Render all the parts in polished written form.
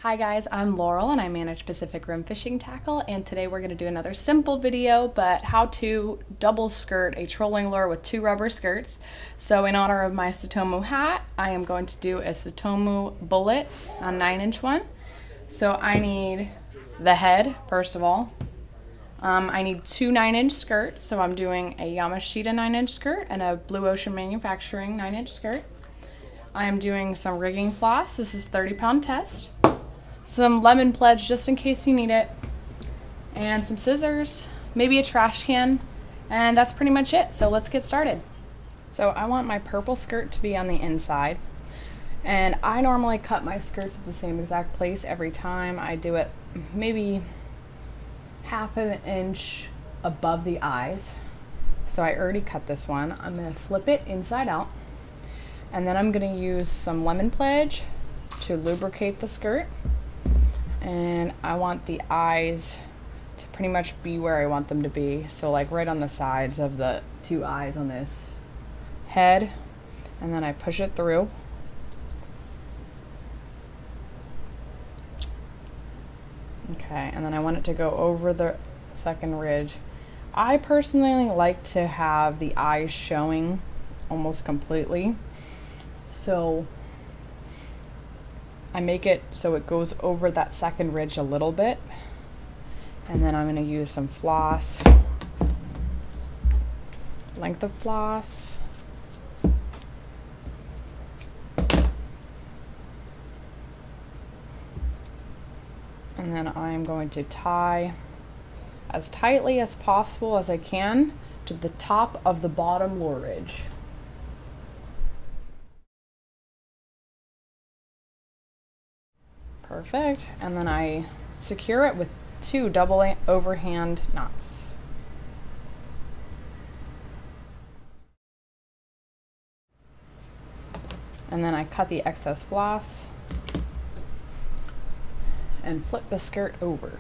Hi guys, I'm Laurel and I manage Pacific Rim Fishing Tackle, and today we're going to do another simple video, but how to double skirt a trolling lure with two rubber skirts. So in honor of my Tsutomu hat, I am going to do a Tsutomu bullet, a 9-inch one. So I need the head, first of all. I need two 9-inch skirts, so I'm doing a Yamashita 9-inch skirt and a Blue Ocean Manufacturing 9-inch skirt. I am doing some rigging floss. This is 30-pound test. Some lemon pledge just in case you need it, and some scissors, maybe a trash can, and that's pretty much it. So let's get started. So I want my purple skirt to be on the inside, and I normally cut my skirts at the same exact place every time. I do it maybe half of an inch above the eyes. So I already cut this one. I'm going to flip it inside out, and then I'm going to use some lemon pledge to lubricate the skirt. And I want the eyes to pretty much be where I want them to be. So like right on the sides of the two eyes on this head. And then I push it through. Okay, and then I want it to go over the second ridge. I personally like to have the eyes showing almost completely. So I make it so it goes over that second ridge a little bit, and then I'm going to use some floss, length of floss, and then I'm going to tie as tightly as possible as I can to the top of the bottom lure ridge. Perfect, and then I secure it with two double overhand knots. And then I cut the excess floss and flip the skirt over.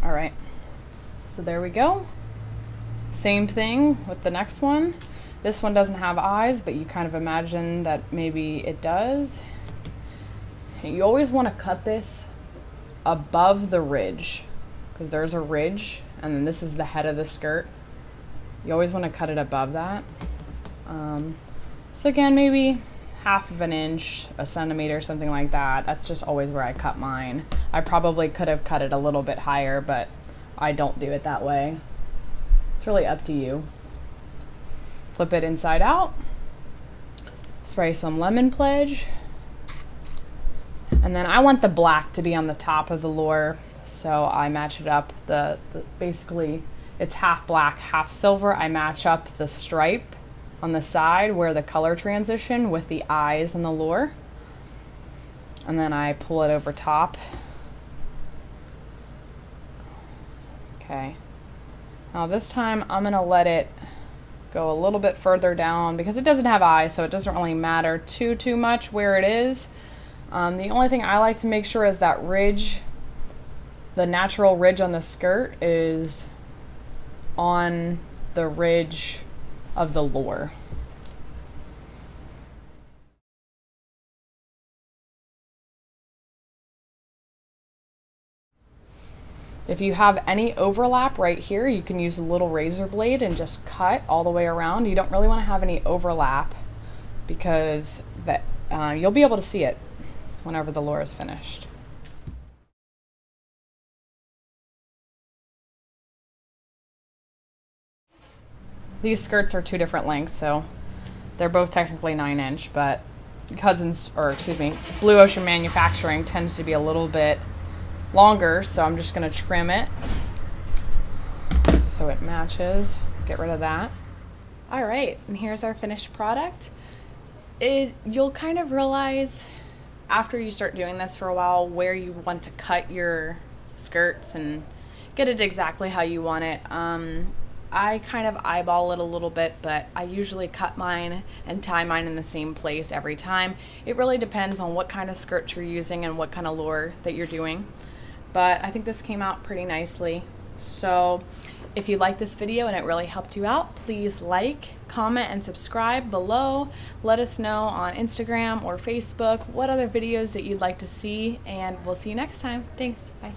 All right, so there we go. Same thing with the next one. This one doesn't have eyes, but you kind of imagine that maybe it does. You always want to cut this above the ridge, because there's a ridge, and then this is the head of the skirt. You always want to cut it above that. So again, maybe half of an inch, a centimeter, something like that. That's just always where I cut mine. I probably could have cut it a little bit higher, but I don't do it that way. It's really up to you. Flip it inside out, spray some lemon pledge, and then I want the black to be on the top of the lure, so I match it up. Basically it's half black, half silver. I match up the stripe on the side where the color transition with the eyes on the lure, and then I pull it over top. Okay, now this time I'm gonna let it go a little bit further down because it doesn't have eyes, so it doesn't really matter too much where it is. The only thing I like to make sure is that ridge, the natural ridge on the skirt, is on the ridge of the lure. If you have any overlap right here, you can use a little razor blade and just cut all the way around. You don't really want to have any overlap because you'll be able to see it whenever the lure is finished. These skirts are two different lengths, so they're both technically 9-inch, but Blue Ocean Manufacturing tends to be a little bit longer, so I'm just going to trim it so it matches. Get rid of that. All right, and here's our finished product. You'll kind of realize after you start doing this for a while where you want to cut your skirts and get it exactly how you want it. I kind of eyeball it a little bit, but I usually cut mine and tie mine in the same place every time. It really depends on what kind of skirt you're using and what kind of lure that you're doing. But I think this came out pretty nicely. So If you like this video and it really helped you out, please like, comment, and subscribe below. Let us know on Instagram or Facebook what other videos that you'd like to see, and we'll see you next time. Thanks. Bye.